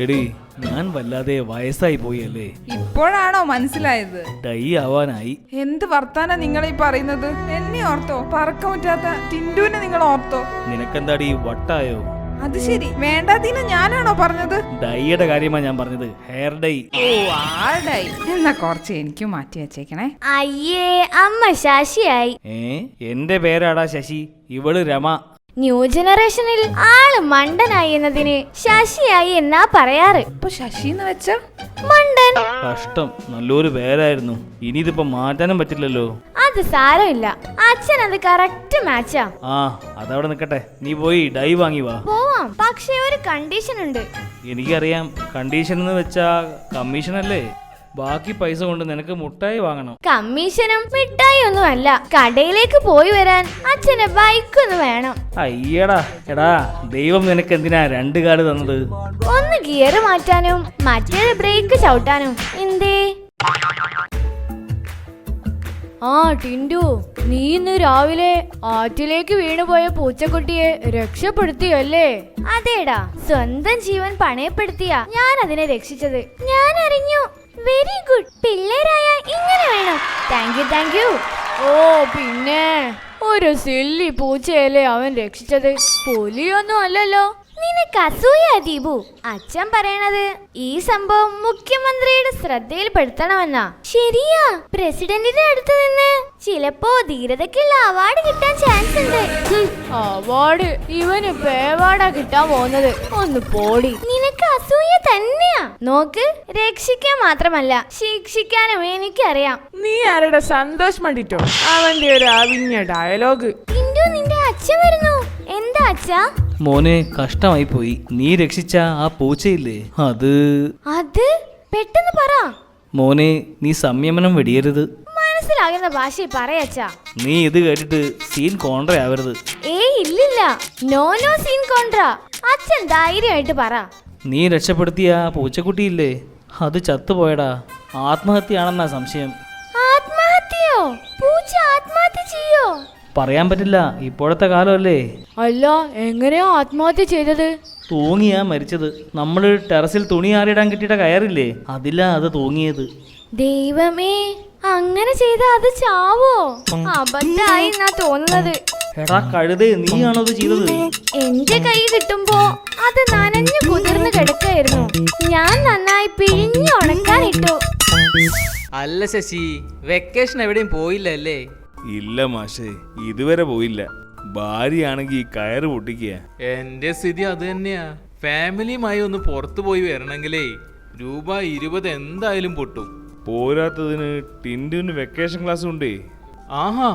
എടി ഞാൻ വല്ലാതെ വയസ്സായി പോയി അല്ലേ? ഇപ്പോഴാണോ മനസ്സിലായത്? ഡൈ ആവാനായി. എന്ത് വർത്താനാ നിങ്ങളീ പറയുന്നത്? എന്നെ ഓർത്തോ? പറക്കം പറ്റാത്ത ടിൻഡുവിനെ നിങ്ങൾ ഓർത്തോ? നിനക്കെന്താടി വട്ടായോ? അത് ശരി, വേണ്ടാതീന ഞാനാണോ പറഞ്ഞത്? ഡൈയുടെ കാര്യമാ ഞാൻ പറഞ്ഞത്, ഹെയർ ഡൈ. ഓ, ആ ഡൈ. എന്നാ കുറച്ച് എനിക്കും മാറ്റി വെച്ചേക്കണേ. അയ്യേ, അമ്മ ശശിയായി. എന്റെ പേരാടാ ശശി, ഇവള് രമ. ന്യൂ ജനറേഷനിൽ ആള് മണ്ടനായി എന്നതിന് ശശിയായി എന്നാ പറയാറ്. ഇപ്പൊ ശശി എന്ന് വെച്ച മണ്ടൻ. കഷ്ടം, നല്ലൊരു പേരായിരുന്നു. ഇനി ഇതിപ്പോ മാറ്റാനും പറ്റില്ലല്ലോ. അത് സാരമില്ല, അച്ഛൻ അത് കറക്റ്റ് മാച്ചാ. ആ, അതവിടെ നിക്കട്ടെ, നീ പോയി ഡൈ വാങ്ങി വാ. പോവാം, പക്ഷെ ഒരു കണ്ടീഷൻ ഉണ്ട്. എനിക്കറിയാം, കണ്ടീഷൻ എന്ന് വെച്ചാ കമ്മീഷൻ അല്ലേ? ബാക്കി പൈസ കൊണ്ട് നിനക്ക് മുട്ടായി വാങ്ങണം. കമ്മീഷനും മിഠായി ഒന്നും അല്ല, കടയിലേക്ക് പോയി വരാൻ അച്ഛന് ബൈക്കൊന്ന് വേണം. അയ്യടാ, എടാ, ദൈവം നിനക്ക് എന്തിനാ 2 കാർഡ് തന്നത്? ഒന്ന് ഗിയർ മാറ്റാനും മറ്റേത് ബ്രേക്ക് ചവിട്ടാനും. എന്തേ? ആ ടിൻഡു, നീ ഇന്ന് രാവിലെ ആറ്റിലേക്ക് വീണുപോയ പൂച്ചക്കുട്ടിയെ രക്ഷപ്പെടുത്തിയല്ലേ? അതേടാ, സ്വന്തം ജീവൻ പണയപ്പെടുത്തിയ ഞാൻ അതിനെ രക്ഷിച്ചത്. ഞാൻ അറിഞ്ഞു. Very good. പിള്ളേരായ ഇങ്ങനെ വേണം. Thank you. ഓ പിന്നെ, ഒരു സില്ലി പൂച്ചയല്ലേ അവൻ രക്ഷിച്ചത്, പുലിയൊന്നും അല്ലല്ലോ. നിനക്ക് അസൂയ ദീപു. അച്ഛൻ പറയണത് ഈ സംഭവം മുഖ്യമന്ത്രിയുടെ ശ്രദ്ധയിൽപ്പെടുത്തണമെന്നാ. ശരിയാ, പ്രസിഡന്റിന്റെ അടുത്ത് നിന്ന് ചിലപ്പോ ധീരതയ്ക്കുള്ള അവാർഡ് കിട്ടാൻ ചാൻസ് ഉണ്ട്. അവാർഡ്? ഇവന് പേവാർഡാ കിട്ടാൻ പോകുന്നത്. ഒന്ന് പോടി. നിനക്ക് അസൂയ തന്നെയാ. നോക്ക്, രക്ഷിക്കാൻ മാത്രമല്ല ശിക്ഷിക്കാനും എനിക്കറിയാം. നീ ആരുടെ സന്തോഷം കണ്ടിട്ടോ? അവന്റെ ഒരു അവിഞ്ഞ ഡയലോഗ്. ടിൻഡു, നിന്റെ അച്ഛൻ വരുന്നു. എന്താ അച്ഛാ? മോനെ, കഷ്ടമായി പോയി. നീ രക്ഷിച്ച ആ പൂച്ചയില്ലേ, അത് പെട്ടെന്ന് പറ മോനെ. നീ സംയമനം വെടിയരുത്. മനസ്സിലാകുന്ന ഭാഷയിൽ പറയച്ചാ. നീ ഇത് കേട്ടിട്ട് സീൻ കോൺട്ര ആവരുത്. ഇല്ലില്ല, നോ സീൻ കോൺട്ര. അച്ഛൻ ധൈര്യമായിട്ട് പറ. നീ രക്ഷപ്പെടുത്തിയ ആ പൂച്ചക്കുട്ടിയില്ലേ, അത് ചത്തുപോയടാ. ആത്മഹത്യയാണെന്നാ സംശയം. ആത്മഹത്യയോ? പൂച്ച ആത്മഹത്യ ചെയ്യോ? പറയാൻ പറ്റില്ല, ഇപ്പോഴത്തെ കാലമല്ലേ. അല്ല, എങ്ങനെയാ ആത്മഹത്യ ചെയ്തത്? തൂങ്ങിയാ മരിച്ചത്. നമ്മള് ടെറസിൽ തുണി ആറിയിടാൻ കിട്ടിയ കയറില്ലേ, അതിലാ അത് തൂങ്ങിയത്. ദൈവമേ, അങ്ങനെ ചെയ്ത അത് ചാവോ? അബദ്ധായി എന്നാ തോന്നുന്നത്. എടാ കഴുതേ, നീയാണോ അത് ചെയ്തത്? എന്റെ കൈ കിട്ടുമ്പോ അത് നനഞ്ഞു കുതിർന്ന് കിടക്കായിരുന്നു. ഞാൻ നന്നായി പിഴിഞ്ഞു ഉണക്കാനിട്ടു. അല്ല ശശി, വെക്കേഷൻ എവിടെയും പോയില്ല അല്ലേ? ഇല്ല മാഷേ, ഇതുവരെ പോയില്ല. ഭാര്യയാണെങ്കിൽ കയറ് പൊട്ടിക്കുക. എന്റെ സ്ഥിതി അത് തന്നെയാ. ഫാമിലിയുമായി ഒന്ന് പുറത്തു പോയി വരണമെങ്കിലേ ₹20 എന്തായാലും പൊട്ടും. പോരാത്തതിന് ടിൻഡുവിന് വെക്കേഷൻ ക്ലാസ് ഉണ്ടേ. ആഹാ,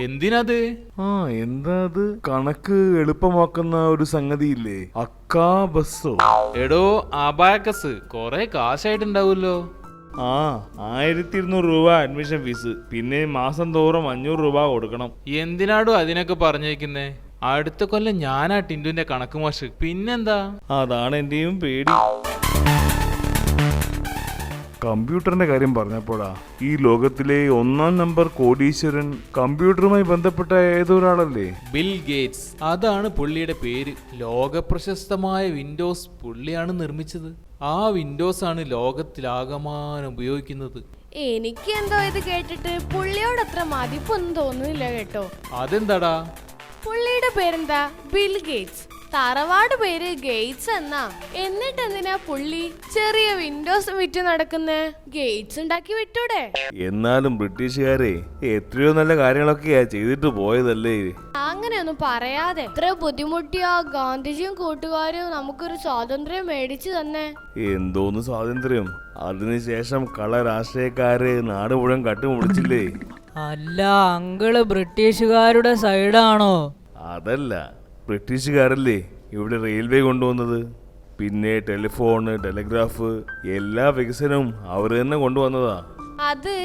എന്തിനത്? എന്താ അത്? കണക്ക് എളുപ്പമാക്കുന്ന ഒരു സംഗതിയില്ലേ, അക്കാ ബസ്സോ? എടോ അബാക്കസ്, കൊറേ കാശായിട്ടുണ്ടാവുമല്ലോ. 1200 രൂപ അഡ്മിഷൻ ഫീസ്, പിന്നെ മാസം തോറും 500 രൂപ കൊടുക്കണം. എന്തിനാടോ അതിനൊക്കെ പറഞ്ഞേക്കുന്നേ? അടുത്ത കൊല്ലം ഞാനാ ടിൻഡുവിന്റെ കണക്ക് മാഷ്. പിന്നെന്താ? അതാണ് എന്റെയും പേടി. കമ്പ്യൂട്ടറിന്റെ കാര്യം പറഞ്ഞപ്പോഴാ, ഈ ലോകത്തിലെ 1ാം നമ്പർ കോടീശ്വരൻ കമ്പ്യൂട്ടറുമായി ബന്ധപ്പെട്ട ഏതൊരാളല്ലേ? Bill Gates. അതാണ് പുള്ളിയുടെ പേര്. ലോകപ്രശസ്തമായ വിൻഡോസ് പുള്ളിയാണ് നിർമ്മിച്ചത്. ആ വിൻഡോസ് ആണ് ലോകത്തിലാകമാനം ഉപയോഗിക്കുന്നത്. എനിക്ക് എന്തോ ഇത് കേട്ടിട്ട് പുള്ളിയോടത്ര മതിപ്പൊന്നും തോന്നുന്നില്ല കേട്ടോ. അതെന്താടാ? പുള്ളിയുടെ പേരെന്താ? Bill Gates. തറവാട് പേര് ഗേറ്റ്സ് എന്നാ. എന്നിട്ട് എന്തിനാ പുള്ളി ചെറിയ വിൻഡോസ് വിറ്റ് നടക്കുന്നേ? ഗേറ്റ്സ് ഉണ്ടാക്കി വിട്ടൂടെ? എന്നാലും ബ്രിട്ടീഷുകാരെ എത്രയോ നല്ല കാര്യങ്ങളൊക്കെയാ ചെയ്തിട്ട് പോയതല്ലേ. അങ്ങനെയൊന്നും പറയാതെ. എത്ര ബുദ്ധിമുട്ടിയാ ഗാന്ധിജിയും കൂട്ടുകാരും നമുക്കൊരു സ്വാതന്ത്ര്യം മേടിച്ചു തന്നെ. എന്തോന്ന് സ്വാതന്ത്ര്യം? അതിനുശേഷം കള രാഷ്ട്രീയക്കാര് നാട് മുഴുവൻ കട്ടുമുടിച്ചില്ലേ. അല്ല അങ്കിള് ബ്രിട്ടീഷുകാരുടെ സൈഡാണോ? അതല്ല, ബ്രിട്ടീഷുകാരല്ലേ ഇവിടെ റെയിൽവേ കൊണ്ടുവന്നത്. പിന്നെ ടെലിഫോണ്, ടെലിഗ്രാഫ്, എല്ലാ വികസനവും അവർ തന്നെ കൊണ്ടുവന്നതാ. അത്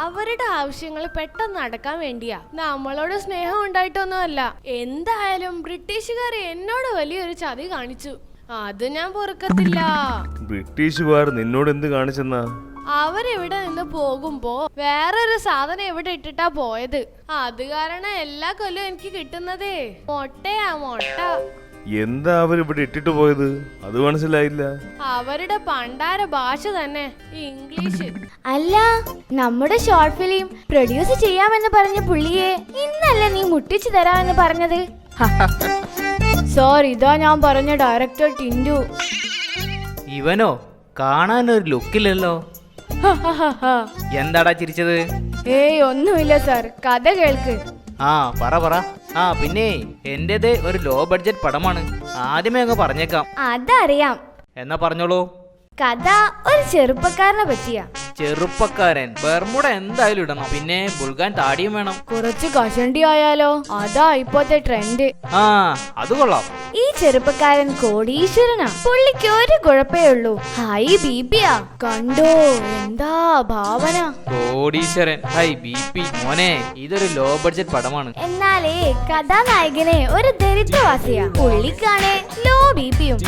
അവരുടെ ആവശ്യങ്ങൾ പെട്ടെന്ന് നടക്കാൻ വേണ്ടിയാ. നമ്മളോട് സ്നേഹം ഉണ്ടായിട്ടൊന്നും അല്ല. എന്തായാലും ബ്രിട്ടീഷുകാർ എന്നോട് വലിയൊരു ചതി കാണിച്ചു. അത് ഞാൻ പൊറുക്കത്തില്ല. ബ്രിട്ടീഷുകാർ നിന്നോട് എന്ത് കാണിച്ചെന്നാ? അവരിവിടെ നിന്ന് പോകുമ്പോ വേറൊരു സാധനം ഇവിടെ ഇട്ടിട്ടാ പോയത്. അത് കാരണം എല്ലാ കൊല്ലവും എനിക്ക് കിട്ടുന്നതേ മുട്ടയാ, മുട്ട. എന്താ അവരിവിടെ ഇട്ടിട്ട് പോയത്? അത് മനസ്സിലായില്ല. അവരുടെ പണ്ടാര ഭാഷ തന്നെ ഇംഗ്ലീഷ്. അല്ല, നമ്മുടെ ഷോർട്ട് ഫിലിം പ്രൊഡ്യൂസ് ചെയ്യാമെന്ന് പറഞ്ഞ പുള്ളിയെ ഇന്നല്ലേ നീ മുട്ടിച്ചു തരാമെന്ന് പറഞ്ഞത്? സാർ, ഇതാ ഞാൻ പറഞ്ഞ ഡയറക്ടർ ടിൻഡു. ഇവനോ? കാണാനൊരു ലുക്കില്ലല്ലോ. എന്താടാ ചിരിച്ചത്? ഏയ് ഒന്നുമില്ല സാർ, കഥ കേൾക്ക്. ആ പറ. ആ പിന്നെ എന്റേത് ഒരു ലോ ബഡ്ജറ്റ് പടമാണ്. ആദ്യമേ അങ്ങ് പറഞ്ഞേക്കാം. അതറിയാം. എന്നാ പറഞ്ഞോളൂ. കഥ ഒരു ചെറുപ്പക്കാരനെ പറ്റിയ. ചെറുപ്പക്കാരൻ ബർമുട എന്തായാലും ഇടണം. പിന്നെ ബുൾഗാൻ താടിയും വേണം. കുറച്ച് കഷണ്ടി ആയാലോ? അതാ ഇപ്പോഴത്തെ ട്രെൻഡ്. ആ അത് കൊള്ളാം. ഈ ചെറുപ്പക്കാരൻ കോടീശ്വരനാ. പുള്ളിക്ക് ഒരു കുഴപ്പേ ഉള്ളൂ, ഹൈ ബിപിയാ. കണ്ടോ എന്താ ഭാവന? കോടീശ്വരൻ ഹൈ BP. മോനെ, ഇതൊരു ലോ ബഡ്ജറ്റ് പടമാണ്. എന്നാലേ കഥാനായകനെ ഒരു ദരിദ്രവാസിയാ. പുള്ളിക്കാണേ ലോ ബിപിയും.